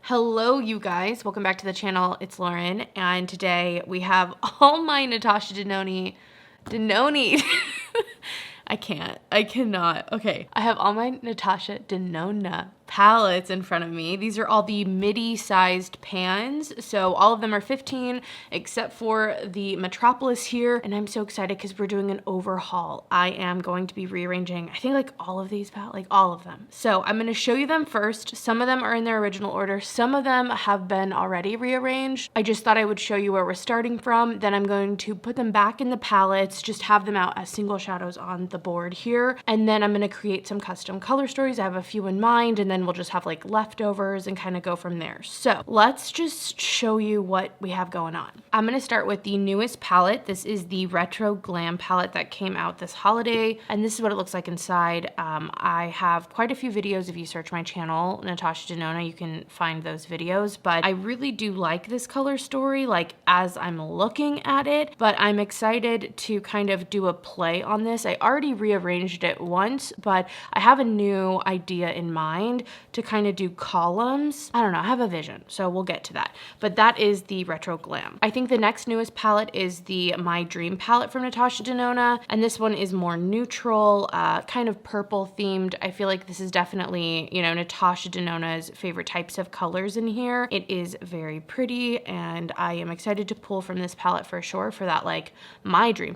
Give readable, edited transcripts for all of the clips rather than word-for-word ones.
Hello, you guys. Welcome back to the channel. It's Lauren, and today we have all my Natasha Denona. I cannot. Okay. I have all my Natasha Denona palettes in front of me. These are all the midi-sized pans. So all of them are 15 except for the Metropolis here. And I'm so excited because we're doing an overhaul. I am going to be rearranging, I think like all of these palettes, like all of them. So I'm going to show you them first. Some of them are in their original order. Some of them have been already rearranged. I just thought I would show you where we're starting from. Then I'm going to put them back in the palettes, just have them out as single shadows on the board here. And then I'm going to create some custom color stories. I have a few in mind, and then we'll just have like leftovers and kind of go from there. So let's just show you what we have going on. I'm going to start with the newest palette. This is the Retro Glam palette that came out this holiday, and this is what it looks like inside. I have quite a few videos. If you search my channel, Natasha Denona, you can find those videos, but I really do like this color story, like as I'm looking at it, but I'm excited to kind of do a play on this. I already rearranged it once, but I have a new idea in mind to kind of do columns. I don't know, I have a vision, so we'll get to that. But that is the Retro Glam. I think the next newest palette is the My Dream palette from Natasha Denona, and this one is more neutral, kind of purple themed. I feel like this is definitely, you know, Natasha Denona's favorite types of colors in here. It is very pretty, and I am excited to pull from this palette for sure for that, like, my dream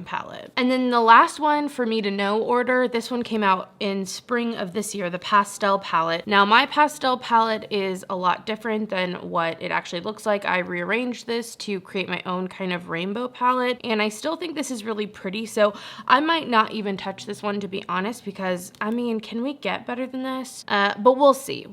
palette. And then the last one for me to know order, this one came out in spring of this year, the pastel palette. Now my pastel palette is a lot different than what it actually looks like. I rearranged this to create my own kind of rainbow palette, and I still think this is really pretty, so I might not even touch this one, to be honest, because I mean, can we get better than this? But we'll see.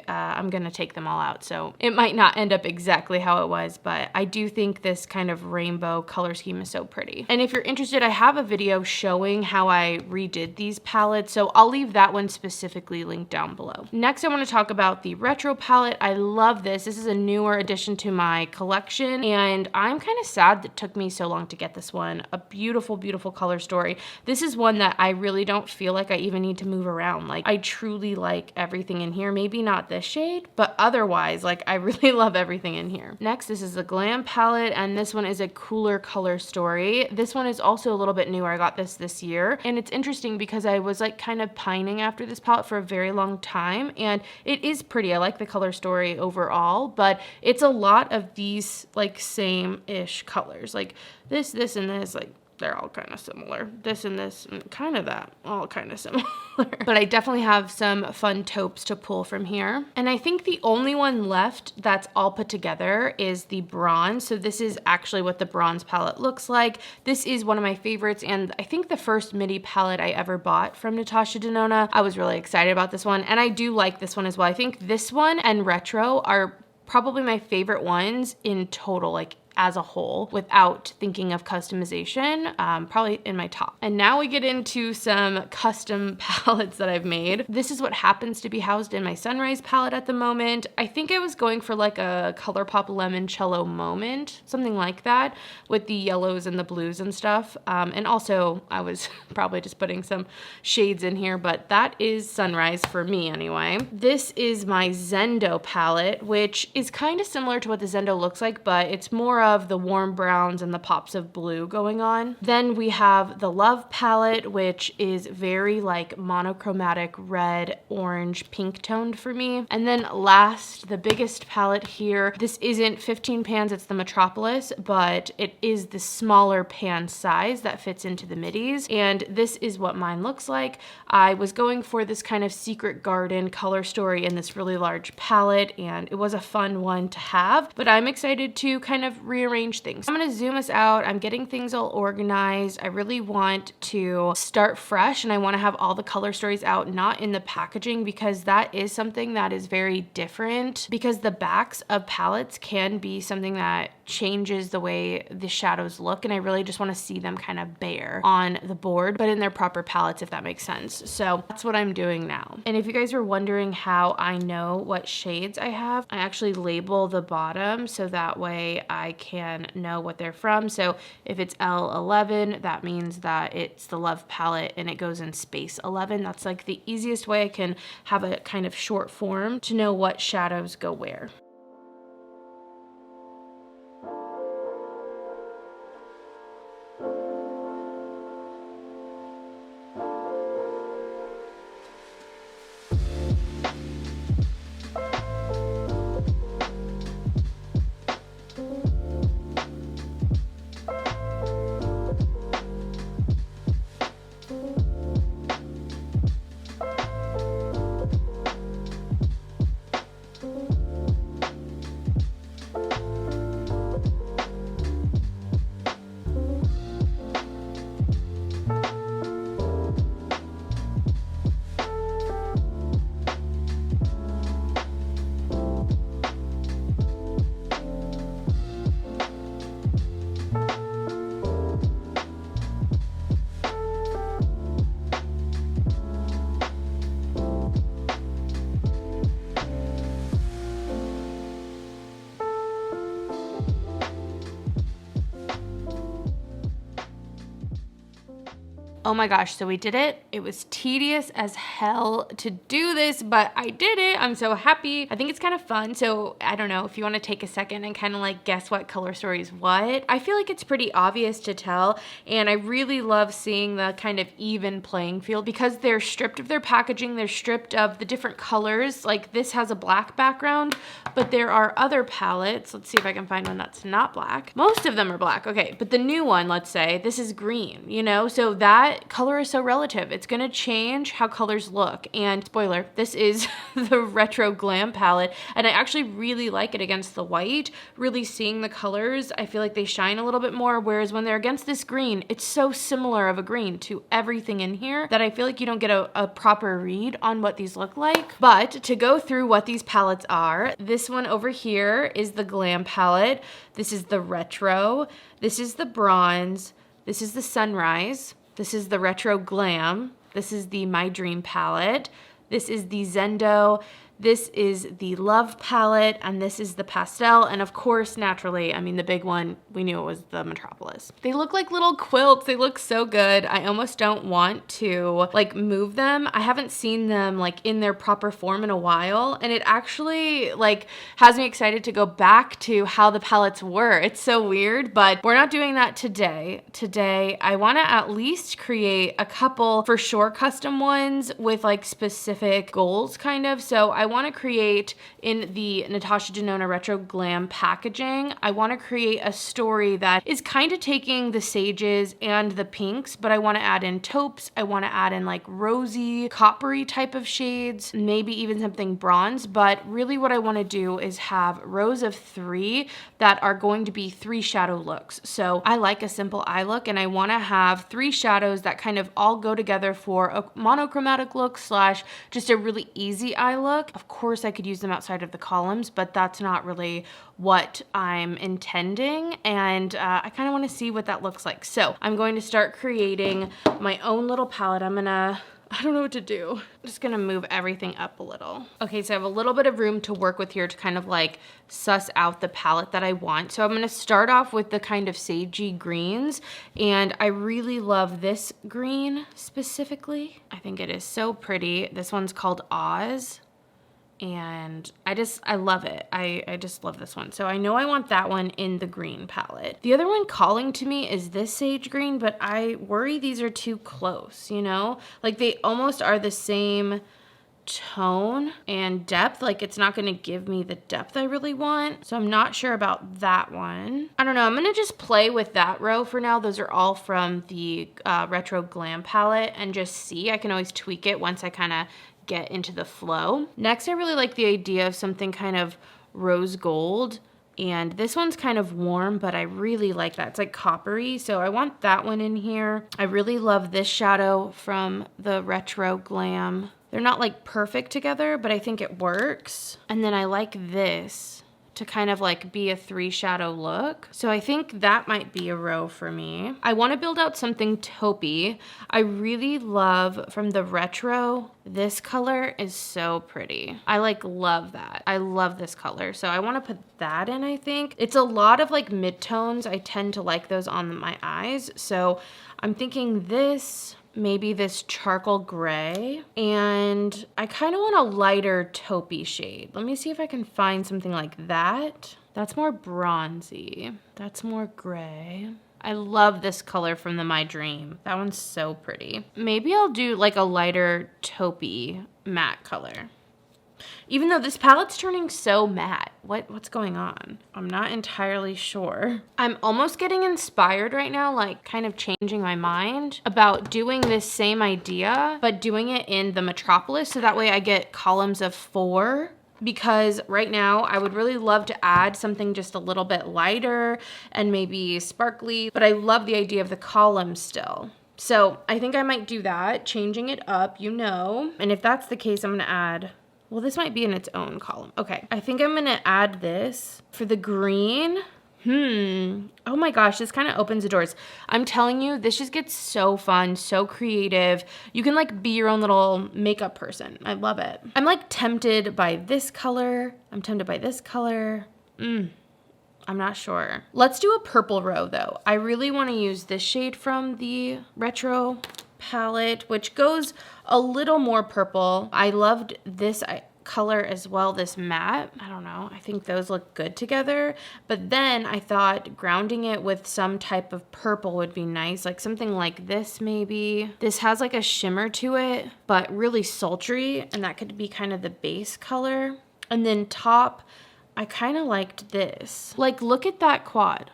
I'm gonna take them all out, so it might not end up exactly how it was, but I do think this kind of rainbow color scheme is so pretty. And if you're interested, I have a video showing how I redid these palettes, so I'll leave that one specifically linked down below. Next, I want to talk about the retro palette. I love this. This is a newer addition to my collection, and I'm kind of sad that it took me so long to get this one. A beautiful, beautiful color story. This is one that I really don't feel like I even need to move around. Like, I truly like everything in here. Maybe not this shade, but otherwise, like, I really love everything in here. Next, this is the Glam palette, and this one is a cooler color story. This one is also a little bit newer. I got this year, and it's interesting because I was like kind of pining after this palette for a very long time, and it is pretty. I like the color story overall, but it's a lot of these like same-ish colors. Like this, and this, like they're all kind of similar. This and this, and kind of that, all kind of similar. But I definitely have some fun taupes to pull from here. And I think the only one left that's all put together is the bronze. So this is actually what the bronze palette looks like. This is one of my favorites, and I think the first midi palette I ever bought from Natasha Denona. I was really excited about this one, and I do like this one as well. I think this one and retro are probably my favorite ones in total, like as a whole, without thinking of customization, probably in my top. And now we get into some custom palettes that I've made. This is what happens to be housed in my Sunrise palette at the moment. I think I was going for like a ColourPop Limoncello moment, something like that, with the yellows and the blues and stuff. And also I was probably just putting some shades in here, but that is Sunrise for me anyway. This is my Zendo palette, which is kind of similar to what the Zendo looks like, but it's more of the warm browns and the pops of blue going on. Then we have the Love palette, which is very like monochromatic red, orange, pink toned for me. And then last, the biggest palette here. This isn't 15 pans, it's the Metropolis, but it is the smaller pan size that fits into the midis. And this is what mine looks like. I was going for this kind of secret garden color story in this really large palette, and it was a fun one to have, but I'm excited to kind of rearrange things. I'm gonna zoom us out. I'm getting things all organized. I really want to start fresh, and I want to have all the color stories out, not in the packaging, because that is something that is very different, because the backs of palettes can be something that changes the way the shadows look, and I really just want to see them kind of bare on the board, but in their proper palettes, if that makes sense. So that's what I'm doing now. And if you guys were wondering how I know what shades I have, I actually label the bottom so that way I can know what they're from. So if it's L11, that means that it's the Love palette and it goes in space 11. That's like the easiest way I can have a kind of short form to know what shadows go where. Oh my gosh, so we did it. It was tedious as hell to do this, but I did it. I'm so happy. I think it's kind of fun. So I don't know if you want to take a second and kind of like guess what color story is what. I feel like it's pretty obvious to tell, and I really love seeing the kind of even playing field because they're stripped of their packaging. They're stripped of the different colors. Like this has a black background, but there are other palettes. Let's see if I can find one that's not black. Most of them are black. Okay, but the new one, let's say, this is green, you know? So that color is so relative. It's gonna change how colors look. And spoiler, this is the retro glam palette, and I actually really like it against the white. Really seeing the colors, I feel like they shine a little bit more, whereas when they're against this green, it's so similar of a green to everything in here that I feel like you don't get a proper read on what these look like. But to go through what these palettes are, this one over here is the glam palette. This is the retro. This is the bronze. This is the sunrise. This is the retro glam. This is the My Dream palette. This is the Zendo. This is the Love palette, and this is the pastel. And of course, naturally, I mean, the big one, we knew it was the Metropolis. They look like little quilts. They look so good. I almost don't want to like move them. I haven't seen them like in their proper form in a while, and it actually like has me excited to go back to how the palettes were. It's so weird, but we're not doing that today. Today, I want to at least create a couple for sure custom ones with like specific goals kind of. So I want to create in the Natasha Denona Retro Glam packaging, I want to create a story that is kind of taking the sages and the pinks, but I want to add in taupes. I want to add in like rosy, coppery type of shades, maybe even something bronze. But really what I want to do is have rows of 3 that are going to be 3 shadow looks. So I like a simple eye look, and I want to have 3 shadows that kind of all go together for a monochromatic look slash just a really easy eye look. Of course, I could use them outside of the columns, but that's not really what I'm intending, and I kind of want to see what that looks like. So I'm going to start creating my own little palette. I don't know what to do. I'm just gonna move everything up a little. Okay, so I have a little bit of room to work with here to kind of like suss out the palette that I want. So I'm gonna start off with the kind of sagey greens, and I really love this green specifically. I think it is so pretty. This one's called Oz. And I love it. I just love this one. So I know I want that one in the green palette. The other one calling to me is this sage green, but I worry these are too close, you know? Like they almost are the same tone and depth. Like it's not gonna give me the depth I really want. So I'm not sure about that one. I don't know, I'm gonna just play with that row for now. Those are all from the Retro Glam palette, and just see. I can always tweak it once I kind of get into the flow. Next, I really like the idea of something kind of rose gold, and this one's kind of warm, but I really like that. It's like coppery, so I want that one in here. I really love this shadow from the Retro Glam. They're not like perfect together, but I think it works. And then I like this to kind of like be a 3 shadow look. So I think that might be a row for me. I want to build out something taupey. I really love from the retro, this color is so pretty. I like love that. I love this color. So I want to put that in, I think. It's a lot of like midtones. I tend to like those on my eyes. So I'm thinking this, maybe this charcoal gray, and I kind of want a lighter taupey shade. Let me see if I can find something like that. That's more bronzy. That's more gray. I love this color from the My Dream. That one's so pretty. Maybe I'll do like a lighter taupey matte color. Even though this palette's turning so matte. What's going on? I'm not entirely sure. I'm almost getting inspired right now, like kind of changing my mind about doing this same idea, but doing it in the Metropolis, so that way I get columns of 4. Because right now I would really love to add something just a little bit lighter and maybe sparkly, but I love the idea of the columns still. So I think I might do that, changing it up, you know. And if that's the case, I'm gonna add, well, this might be in its own column. Okay, I think I'm gonna add this for the green. Oh my gosh, this kind of opens the doors. I'm telling you, this just gets so fun, so creative. You can like be your own little makeup person. I love it. I'm like tempted by this color. I'm tempted by this color. I'm not sure. Let's do a purple row though. I really want to use this shade from the retro palette, which goes a little more purple. I loved this color as well, this matte. I don't know, I think those look good together, but then I thought grounding it with some type of purple would be nice, like something like this maybe. This has like a shimmer to it, but really sultry, and that could be kind of the base color. And then top, I kind of liked this. Like, look at that quad.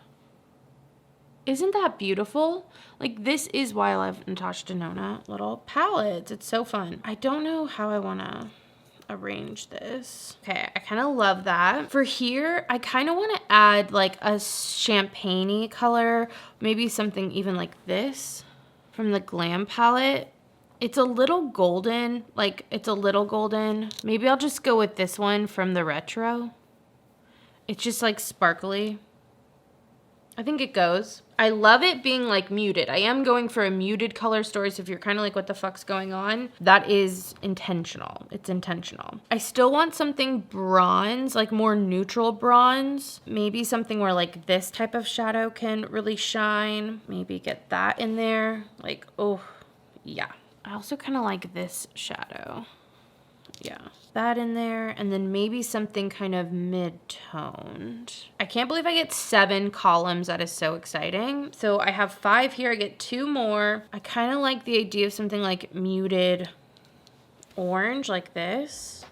Isn't that beautiful? Like, this is why I love Natasha Denona little palettes. It's so fun. I don't know how I want to arrange this. Okay, I kind of love that. For here, I kind of want to add like a champagne-y color, maybe something even like this from the Glam palette. It's a little golden, like it's a little golden. Maybe I'll just go with this one from the retro. It's just like sparkly. I think it goes. I love it being like muted. I am going for a muted color story, so if you're kind of like, what the fuck's going on? That is intentional. It's intentional. I still want something bronze, like more neutral bronze. Maybe something where like this type of shadow can really shine. Maybe get that in there. Like, oh, yeah. I also kind of like this shadow. Yeah, that in there, and then maybe something kind of mid-toned. I can't believe I get 7 columns. That is so exciting. So I have 5 here. I get 2 more. I kind of like the idea of something like muted orange like this.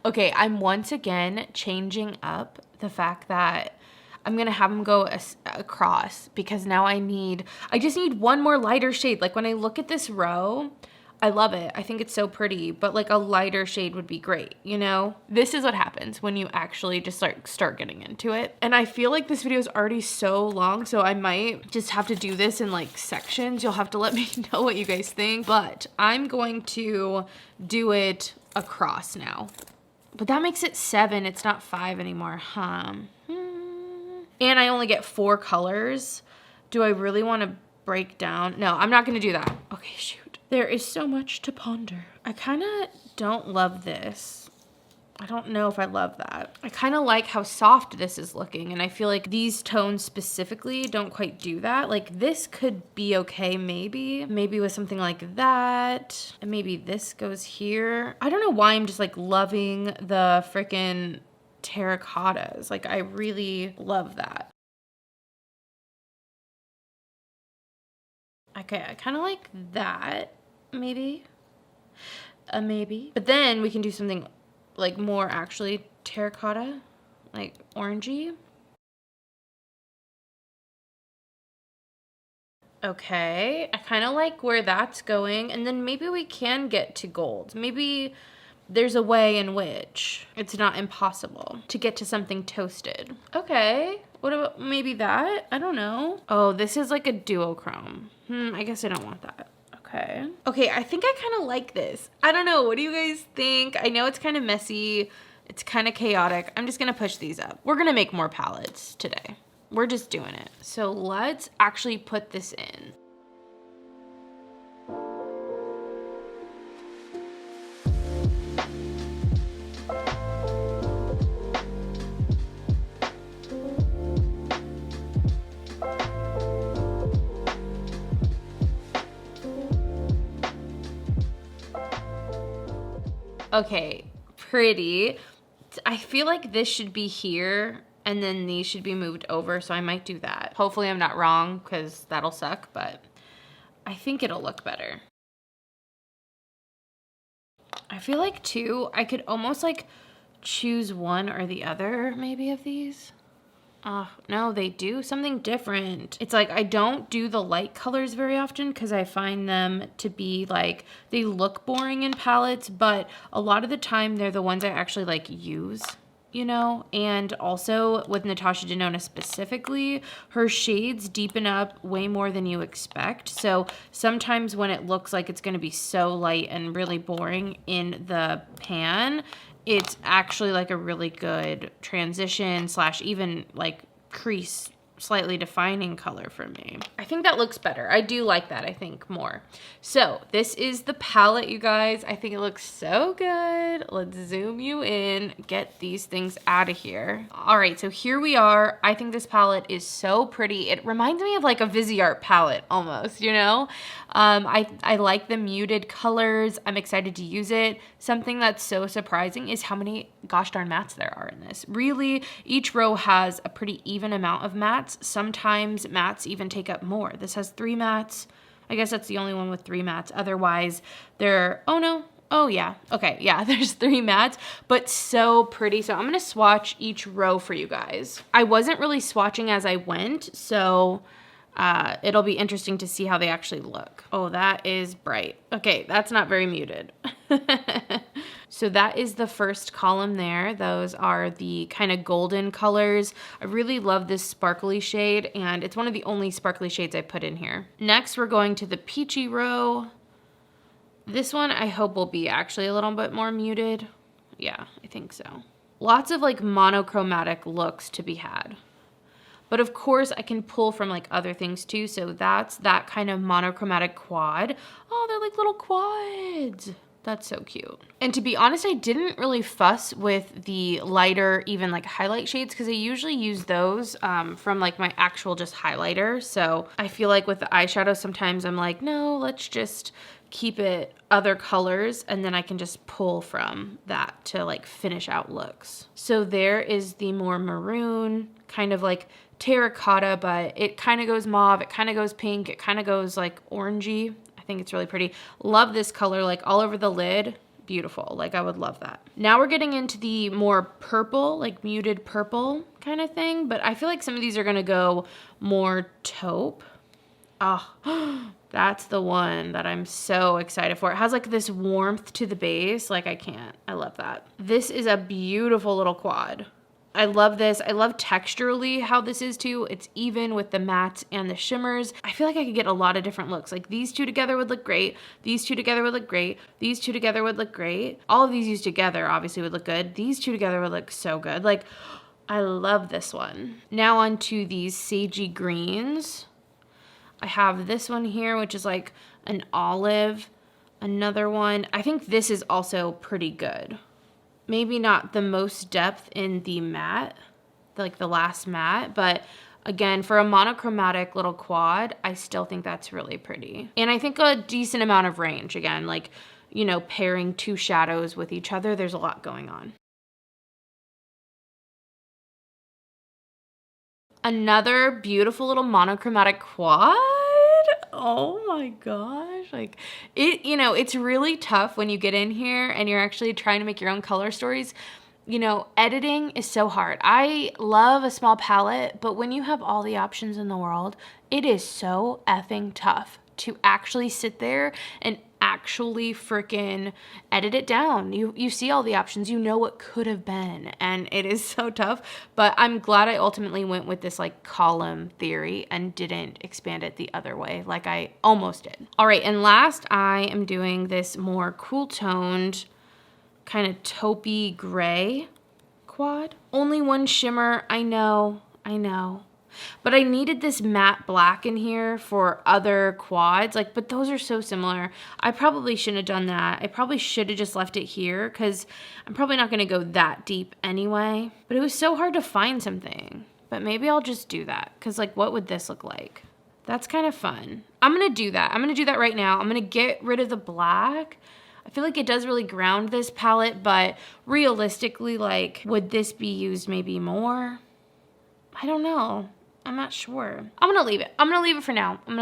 Okay, I'm once again changing up the fact that I'm gonna have them go across, because now I just need one more lighter shade. Like when I look at this row, I love it. I think it's so pretty, but like a lighter shade would be great, you know? This is what happens when you actually just start getting into it. And I feel like this video is already so long, so I might just have to do this in like sections. You'll have to let me know what you guys think, but I'm going to do it across now. But that makes it 7. It's not 5 anymore, huh? And I only get 4 colors. Do I really want to break down? No, I'm not going to do that. Okay, shoot. There is so much to ponder. I kind of don't love this. I don't know if I love that. I kind of like how soft this is looking, and I feel like these tones specifically don't quite do that. Like this could be okay maybe with something like that, and maybe this goes here. I don't know why I'm just like loving the freaking terracottas. Like I really love that. Okay, I kind of like that, maybe. But then we can do something like more actually terracotta, like orangey. Okay, I kind of like where that's going, and then maybe we can get to gold. Maybe there's a way in which it's not impossible to get to something toasted. Okay, what about maybe that? I don't know. Oh, this is like a duochrome. I guess I don't want that. Okay. Okay, I think I kind of like this. I don't know. What do you guys think? I know it's kind of messy. It's kind of chaotic. I'm just going to push these up. We're going to make more palettes today. We're just doing it. So let's actually put this in. Okay, pretty. I feel like this should be here and then these should be moved over, so I might do that. Hopefully I'm not wrong because that'll suck, but I think it'll look better. I feel like too, I could almost like choose one or the other maybe of these. No, they do something different. It's like I don't do the light colors very often because I find them to be like, they look boring in palettes, but a lot of the time they're the ones I actually like use, you know? And also with Natasha Denona specifically, her shades deepen up way more than you expect. So sometimes when it looks like it's gonna be so light and really boring in the pan, it's actually like a really good transition / even like crease slightly defining color for me. I think that looks better. I do like that, I think, more. So this is the palette, you guys. I think it looks so good. Let's zoom you in, get these things out of here. All right, so here we are. I think this palette is so pretty. It reminds me of like a Viseart palette almost, you know? I like the muted colors. I'm excited to use it. Something that's so surprising is how many gosh darn mattes there are in this. Really, each row has a pretty even amount of mattes. Sometimes mattes even take up more. This has 3 mattes. I guess that's the only one with 3 mattes. Otherwise, oh no. Oh yeah. Okay, yeah, there's 3 mattes, but so pretty. So I'm gonna swatch each row for you guys. I wasn't really swatching as I went, so it'll be interesting to see how they actually look. Oh, that is bright. Okay, that's not very muted. So that is the first column there. Those are the kind of golden colors. I really love this sparkly shade, and it's one of the only sparkly shades I put in here. Next, we're going to the peachy row. This one I hope will be actually a little bit more muted. Yeah, I think so. Lots of like monochromatic looks to be had. But of course I can pull from like other things too. So that's that kind of monochromatic quad. Oh, they're like little quads. That's so cute. And to be honest, I didn't really fuss with the lighter, even like highlight shades, because I usually use those from like my actual just highlighter. So I feel like with the eyeshadow, sometimes I'm like, no, let's just keep it other colors, and then I can just pull from that to like finish out looks. So there is the more maroon, kind of like terracotta, but it kind of goes mauve, it kind of goes pink, it kind of goes like orangey. I think it's really pretty. Love this color, like all over the lid. Beautiful, like I would love that. Now we're getting into the more purple, like muted purple kind of thing, but I feel like some of these are gonna go more taupe. Oh, that's the one that I'm so excited for. It has like this warmth to the base, like I can't. I love that. This is a beautiful little quad. I love this. I love texturally how this is too. It's even with the mattes and the shimmers. I feel like I could get a lot of different looks. Like these two together would look great. These two together would look great. These two together would look great. All of these used together obviously would look good. These two together would look so good. Like, I love this one. Now on to these sagey greens. I have this one here, which is like an olive. Another one. I think this is also pretty good. Maybe not the most depth in the matte, like the last matte, but again, for a monochromatic little quad, I still think that's really pretty. And I think a decent amount of range. Again, like, you know, pairing 2 shadows with each other, there's a lot going on. Another beautiful little monochromatic quad. Oh my gosh. Like it, you know, it's really tough when you get in here and you're actually trying to make your own color stories. You know, editing is so hard. I love a small palette, but when you have all the options in the world, it is so effing tough to actually sit there and actually freaking edit it down. You see all the options, you know what could have been, and it is so tough. But I'm glad I ultimately went with this like column theory and didn't expand it the other way like I almost did. All right, and last I am doing this more cool toned kind of taupey gray quad. Only one shimmer, I know. But I needed this matte black in here for other quads, like, but those are so similar. I probably shouldn't have done that. I probably should have just left it here because I'm probably not gonna go that deep anyway. But it was so hard to find something. But maybe I'll just do that because like, what would this look like? That's kind of fun. I'm gonna do that. I'm gonna do that right now. I'm gonna get rid of the black. I feel like it does really ground this palette, but realistically, like, would this be used maybe more? I don't know. I'm not sure. I'm gonna leave it. I'm gonna leave it for now. I'm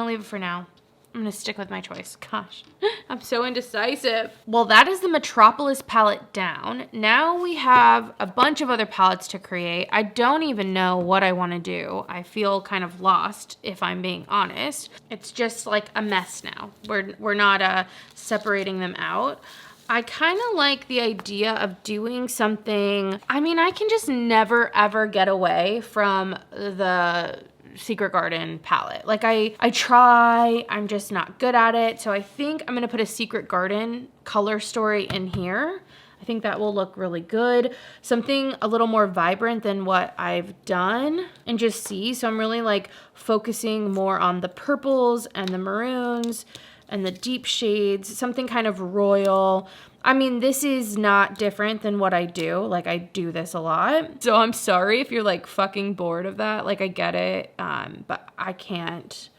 gonna stick with my choice. Gosh, I'm so indecisive. Well, that is the Metropolis palette down. Now we have a bunch of other palettes to create. I don't even know what I wanna do. I feel kind of lost, if I'm being honest. It's just like a mess now. We're not separating them out. I kind of like the idea of doing something. I mean, I can just never ever get away from the Secret Garden palette. Like I try, I'm just not good at it. So I think I'm gonna put a Secret Garden color story in here. I think that will look really good. Something a little more vibrant than what I've done and just see. So I'm really like focusing more on the purples and the maroons and the deep shades, something kind of royal. I mean, this is not different than what I do. Like, I do this a lot. So I'm sorry if you're like fucking bored of that. Like, I get it, but I can't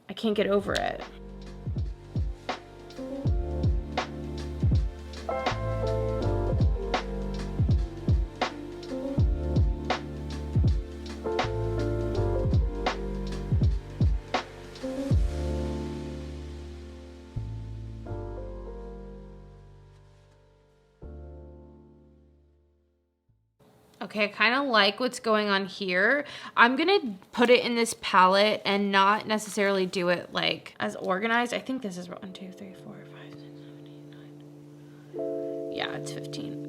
get over it. Okay, I kind of like what's going on here. I'm gonna put it in this palette and not necessarily do it like as organized. I think this is 1, 2, 3, 4, 5, 6, 7, 8, 9. Yeah, it's 15.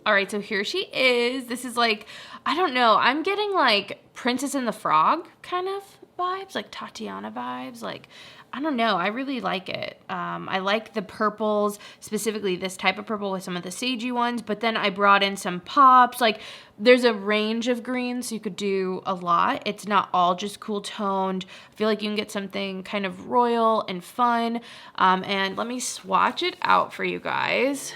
All right, so here she is. This is like, I don't know, I'm getting like Princess and the Frog kind of vibes, like Tatiana vibes. Like, I don't know, I really like it. I like the purples, specifically this type of purple with some of the sagey ones, but then I brought in some pops. Like, there's a range of greens, so you could do a lot. It's not all just cool toned. I feel like you can get something kind of royal and fun. And let me swatch it out for you guys.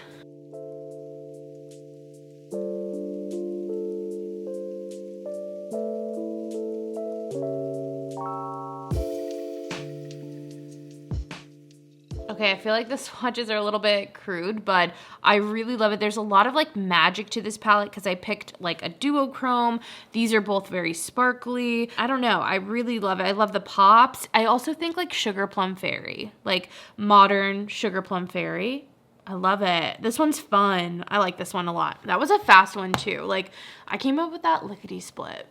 Okay, I feel like the swatches are a little bit crude, but I really love it. There's a lot of like magic to this palette because I picked like a duochrome. These are both very sparkly. I don't know, I really love it. I love the pops. I also think like Sugar Plum Fairy, like modern Sugar Plum Fairy. I love it. This one's fun. I like this one a lot. That was a fast one too. Like, I came up with that lickety split.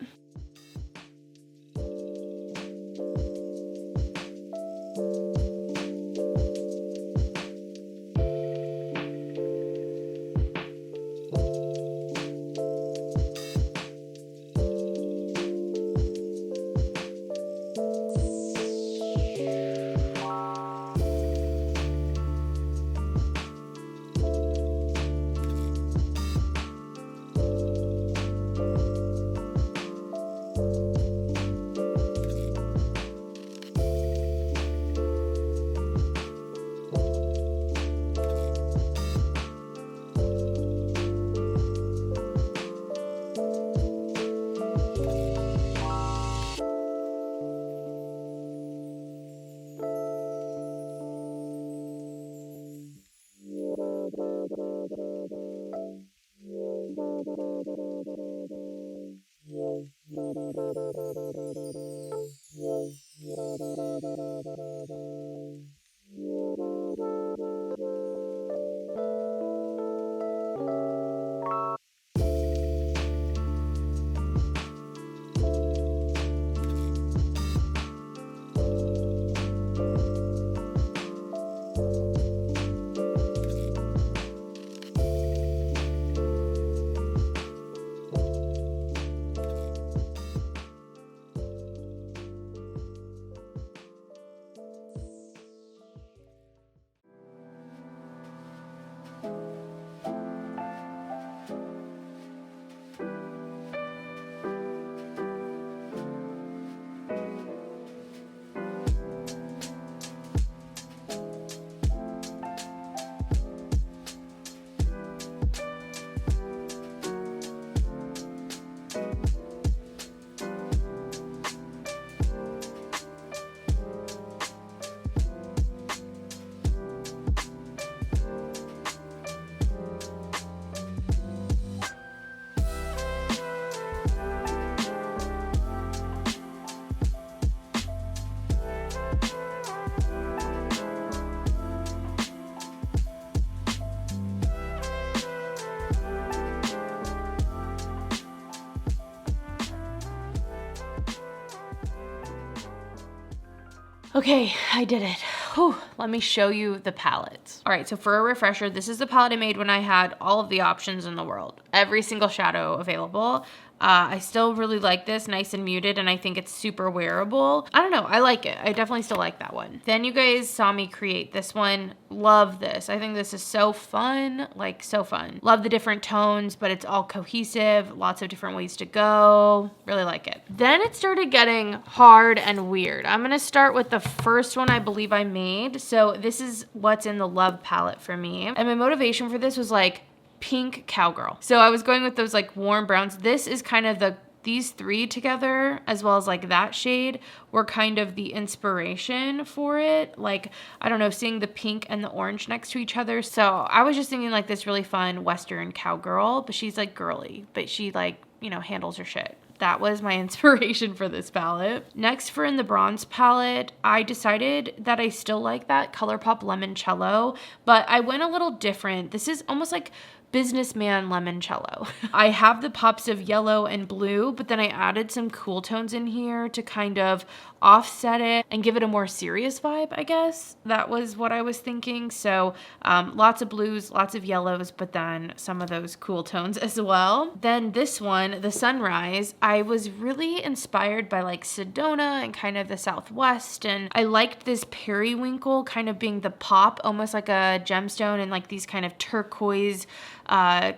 Okay, I did it. Whew, let me show you the palettes. All right, so for a refresher, this is the palette I made when I had all of the options in the world. Every single shadow available. I still really like this, nice and muted, and I think it's super wearable. I don't know, I like it. I definitely still like that one. Then you guys saw me create this one. Love this. I think this is so fun, like so fun. Love the different tones, but it's all cohesive, lots of different ways to go. Really like it. Then it started getting hard and weird. I'm gonna start with the first one I believe I made. So this is what's in the Love palette for me. And my motivation for this was like, pink cowgirl. So I was going with those like warm browns. This is kind of these three together, as well as like that shade, were kind of the inspiration for it. Like, I don't know, seeing the pink and the orange next to each other. So I was just thinking like this really fun Western cowgirl, but she's like girly, but she like, you know, handles her shit. That was my inspiration for this palette. Next, for in the bronze palette, I decided that I still like that ColourPop Limoncello, but I went a little different. This is almost like Businessman Limoncello. I have the pops of yellow and blue, but then I added some cool tones in here to kind of offset it and give it a more serious vibe, I guess. That was what I was thinking. So lots of blues, lots of yellows, but then some of those cool tones as well. Then this one, the Sunrise, I was really inspired by like Sedona and kind of the Southwest. And I liked this periwinkle kind of being the pop, almost like a gemstone, and like these kind of turquoise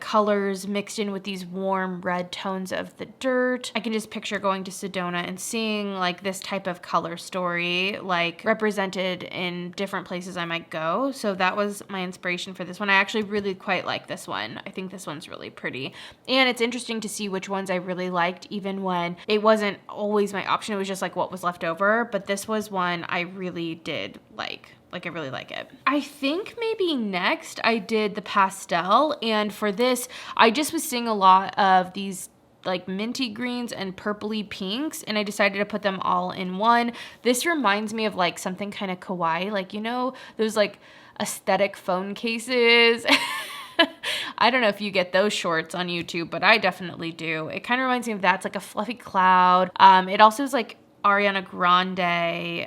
colors mixed in with these warm red tones of the dirt. I can just picture going to Sedona and seeing like this type of color story like represented in different places I might go. So that was my inspiration for this one. I actually really quite like this one. I think this one's really pretty. And it's interesting to see which ones I really liked, even when it wasn't always my option. It was just like what was left over. But this was one I really did like. Like, I really like it. I think maybe next I did the pastel. And for this, I just was seeing a lot of these like minty greens and purpley pinks, and I decided to put them all in one. This reminds me of like something kind of kawaii, like, you know, those like aesthetic phone cases. I don't know if you get those shorts on YouTube, but I definitely do. It kind of reminds me of that. It's like a fluffy cloud. It also is like Ariana Grande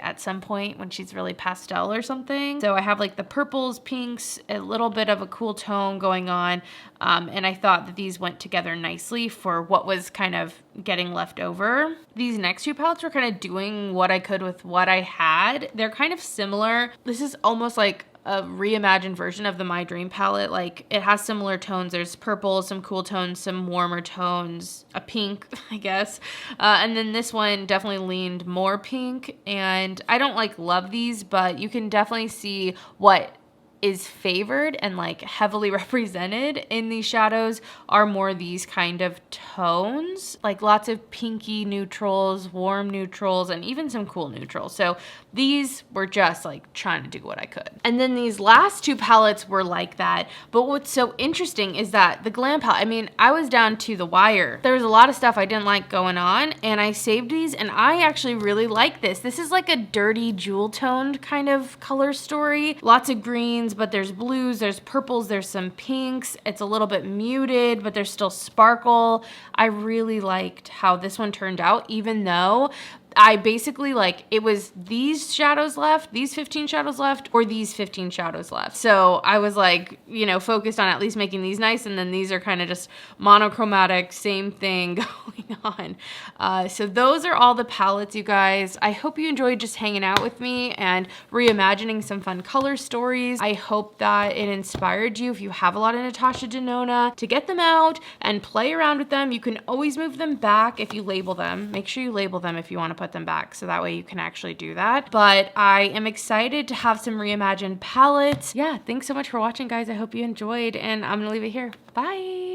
at some point when she's really pastel or something. So I have like the purples, pinks, a little bit of a cool tone going on. And I thought that these went together nicely for what was kind of getting left over. These next two palettes were kind of doing what I could with what I had. They're kind of similar. This is almost like a reimagined version of the My Dream palette. Like, it has similar tones. There's purple, some cool tones, some warmer tones, a pink, I guess. And then this one definitely leaned more pink. And I don't like love these, but you can definitely see what is favored and like heavily represented in these shadows are more these kind of tones, like lots of pinky neutrals, warm neutrals, and even some cool neutrals. So these were just like trying to do what I could. And then these last two palettes were like that. But what's so interesting is that the Glam palette, I mean, I was down to the wire. There was a lot of stuff I didn't like going on, and I saved these, and I actually really like this. This is like a dirty jewel toned kind of color story. Lots of greens, but there's blues, there's purples, there's some pinks. It's a little bit muted, but there's still sparkle. I really liked how this one turned out, even though I basically like, it was these shadows left, these 15 shadows left, or these 15 shadows left. So I was like, you know, focused on at least making these nice, and then these are kind of just monochromatic, same thing going on. So those are all the palettes, you guys. I hope you enjoyed just hanging out with me and reimagining some fun color stories. I hope that it inspired you, if you have a lot of Natasha Denona, to get them out and play around with them. You can always move them back if you label them. Make sure you label them if you want to put them back, so that way you can actually do that. But I am excited to have some reimagined palettes. Yeah, thanks so much for watching, guys. I hope you enjoyed, and I'm gonna leave it here. Bye.